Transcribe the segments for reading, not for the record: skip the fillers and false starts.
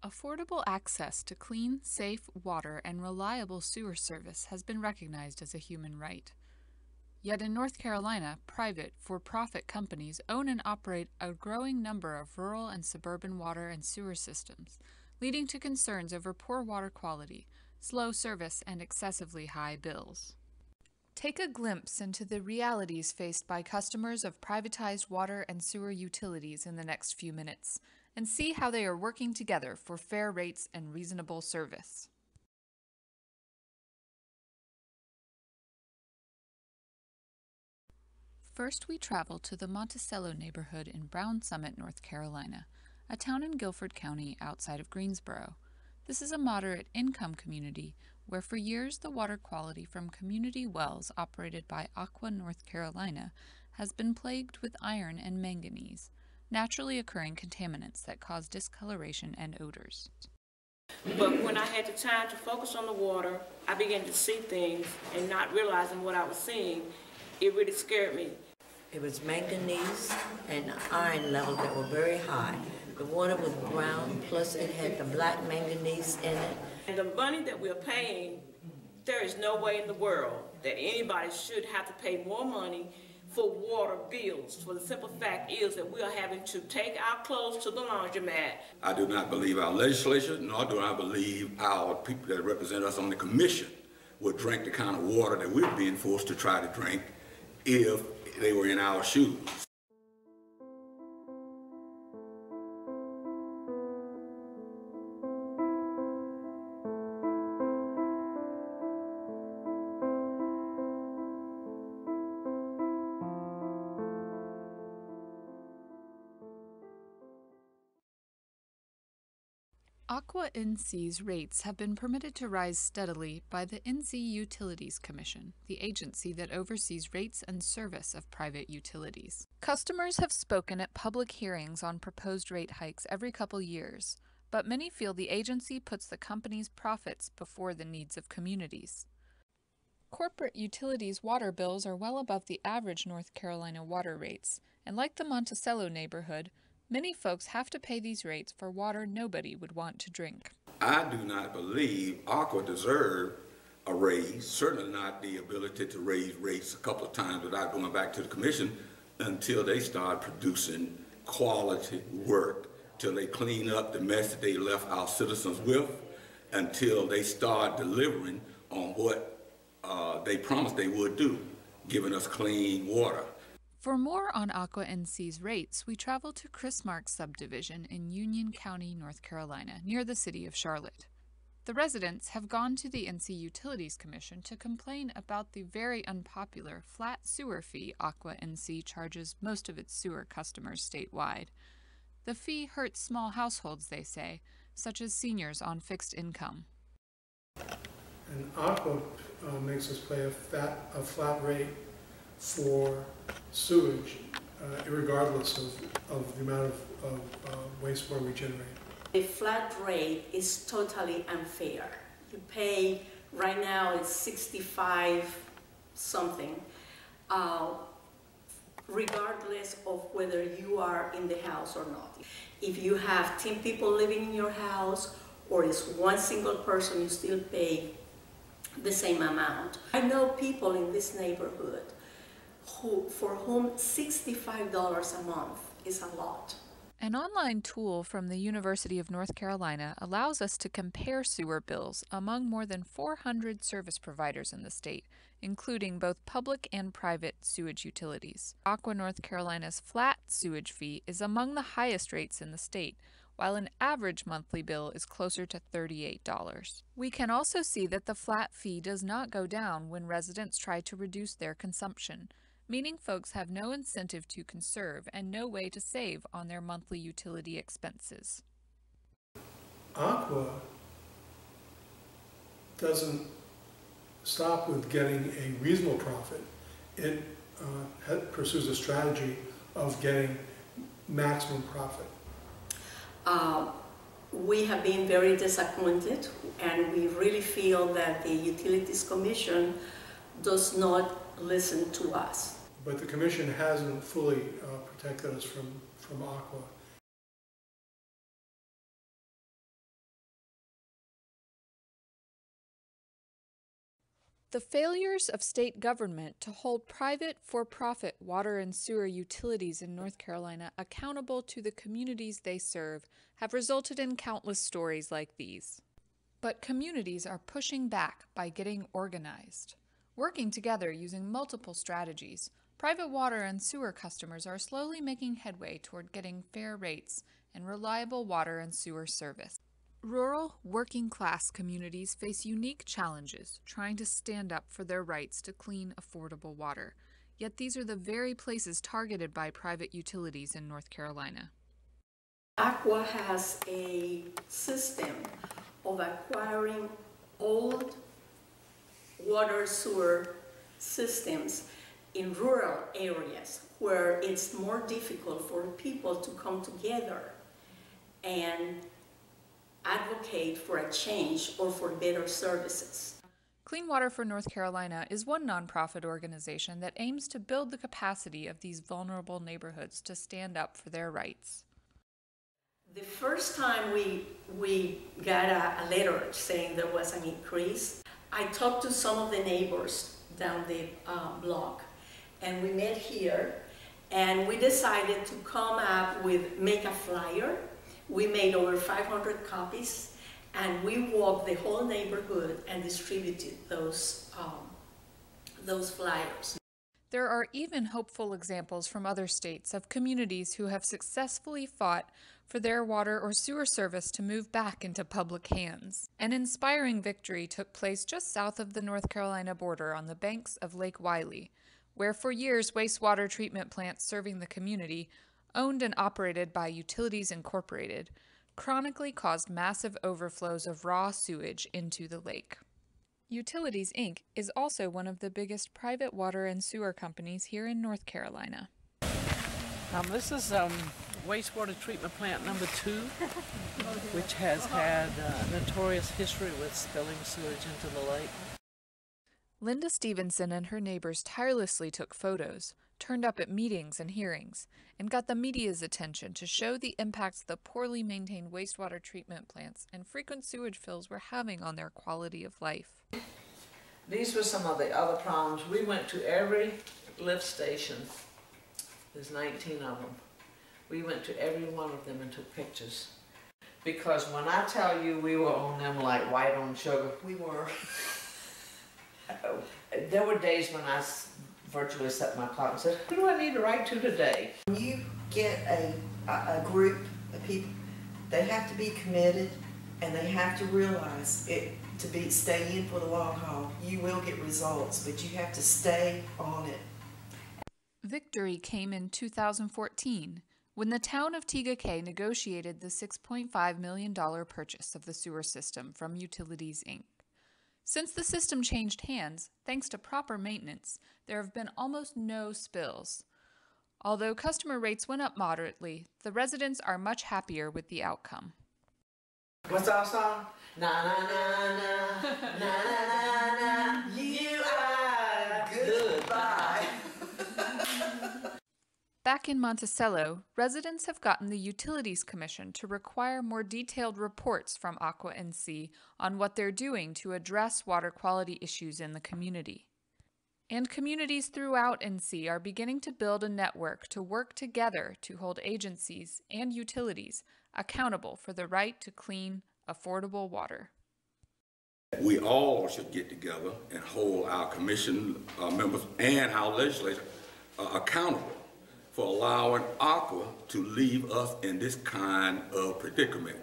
Affordable access to clean, safe water and reliable sewer service has been recognized as a human right. Yet in North Carolina, private, for-profit companies own and operate a growing number of rural and suburban water and sewer systems, leading to concerns over poor water quality, slow service, and excessively high bills. Take a glimpse into the realities faced by customers of privatized water and sewer utilities in the next few minutes, and see how they are working together for fair rates and reasonable service. First, we travel to the Monticello neighborhood in Brown Summit, North Carolina, a town in Guilford County outside of Greensboro. This is a moderate income community where for years the water quality from community wells operated by Aqua North Carolina has been plagued with iron and manganese, naturally occurring contaminants that cause discoloration and odors. But when I had the time to focus on the water, I began to see things and not realizing what I was seeing. It really scared me. It was manganese and iron levels that were very high. The water was brown, plus it had the black manganese in it. And the money that we're paying, there is no way in the world that anybody should have to pay more money for water bills. For the simple fact is that we are having to take our clothes to the laundromat. I do not believe our legislature, nor do I believe our people that represent us on the commission would drink the kind of water that we're being forced to try to drink if they were in our shoes. Aqua NC's rates have been permitted to rise steadily by the NC Utilities Commission, the agency that oversees rates and service of private utilities. Customers have spoken at public hearings on proposed rate hikes every couple years, but many feel the agency puts the company's profits before the needs of communities. Corporate utilities water bills are well above the average North Carolina water rates, and like the Monticello neighborhood, many folks have to pay these rates for water nobody would want to drink. I do not believe Aqua deserved a raise, certainly not the ability to raise rates a couple of times without going back to the commission until they start producing quality work, till they clean up the mess that they left our citizens with, until they start delivering on what they promised they would do, giving us clean water. For more on Aqua NC's rates, we travel to Chrismark subdivision in Union County, North Carolina, near the city of Charlotte. The residents have gone to the NC Utilities Commission to complain about the very unpopular flat sewer fee Aqua NC charges most of its sewer customers statewide. The fee hurts small households, they say, such as seniors on fixed income. And Aqua makes us pay a flat rate for sewage, regardless of the amount of wastewater we generate. A flat rate is totally unfair. You pay, right now it's 65 something, regardless of whether you are in the house or not. If you have 10 people living in your house or it's one single person, you still pay the same amount. I know people in this neighborhood for whom $65 a month is a lot. An online tool from the University of North Carolina allows us to compare sewer bills among more than 400 service providers in the state, including both public and private sewage utilities. Aqua North Carolina's flat sewage fee is among the highest rates in the state, while an average monthly bill is closer to $38. We can also see that the flat fee does not go down when residents try to reduce their consumption, meaning folks have no incentive to conserve and no way to save on their monthly utility expenses. Aqua doesn't stop with getting a reasonable profit. It pursues a strategy of getting maximum profit. We have been very disappointed, and we really feel that the Utilities Commission does not listen to us. But the commission hasn't fully protected us from Aqua. The failures of state government to hold private for-profit water and sewer utilities in North Carolina accountable to the communities they serve have resulted in countless stories like these. But communities are pushing back by getting organized. Working together using multiple strategies, private water and sewer customers are slowly making headway toward getting fair rates and reliable water and sewer service. Rural, working-class communities face unique challenges trying to stand up for their rights to clean, affordable water. Yet these are the very places targeted by private utilities in North Carolina. Aqua has a system of acquiring old water sewer systems in rural areas where it's more difficult for people to come together and advocate for a change or for better services. Clean Water for North Carolina is one nonprofit organization that aims to build the capacity of these vulnerable neighborhoods to stand up for their rights. The first time we got a letter saying there was an increase, I talked to some of the neighbors down the block, and we met here, and we decided to come up with, make a flyer. We made over 500 copies, and we walked the whole neighborhood and distributed those flyers. There are even hopeful examples from other states of communities who have successfully fought for their water or sewer service to move back into public hands. An inspiring victory took place just south of the North Carolina border on the banks of Lake Wylie, where for years wastewater treatment plants serving the community, owned and operated by Utilities Incorporated, chronically caused massive overflows of raw sewage into the lake. Utilities Inc. is also one of the biggest private water and sewer companies here in North Carolina. This is wastewater treatment plant number 2, which has had notorious history with spilling sewage into the lake. Linda Stevenson and her neighbors tirelessly took photos, turned up at meetings and hearings, and got the media's attention to show the impacts the poorly maintained wastewater treatment plants and frequent sewage fills were having on their quality of life. These were some of the other problems. We went to every lift station. There's 19 of them. We went to every one of them and took pictures. Because when I tell you we were on them like white on sugar, we were. There were days when I virtually set my clock and said, who do I need to write to today? When you get a group of people, they have to be committed and they have to realize it to stay in for the long haul. You will get results, but you have to stay on it. Victory came in 2014 when the town of Tegakay negotiated the $6.5 million purchase of the sewer system from Utilities Inc. Since the system changed hands, thanks to proper maintenance, there have been almost no spills. Although customer rates went up moderately, the residents are much happier with the outcome. What's our song? Na na na na na na na. You are goodbye. Back in Monticello, residents have gotten the Utilities Commission to require more detailed reports from Aqua NC on what they're doing to address water quality issues in the community. And communities throughout NC are beginning to build a network to work together to hold agencies and utilities accountable for the right to clean, affordable water. We all should get together and hold our commission members and our legislators accountable for allowing Aqua to leave us in this kind of predicament.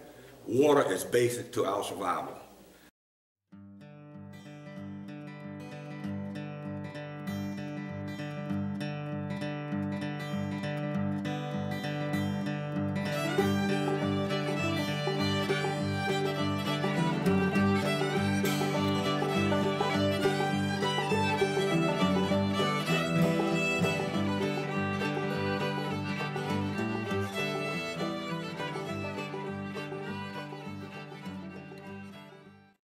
Water is basic to our survival.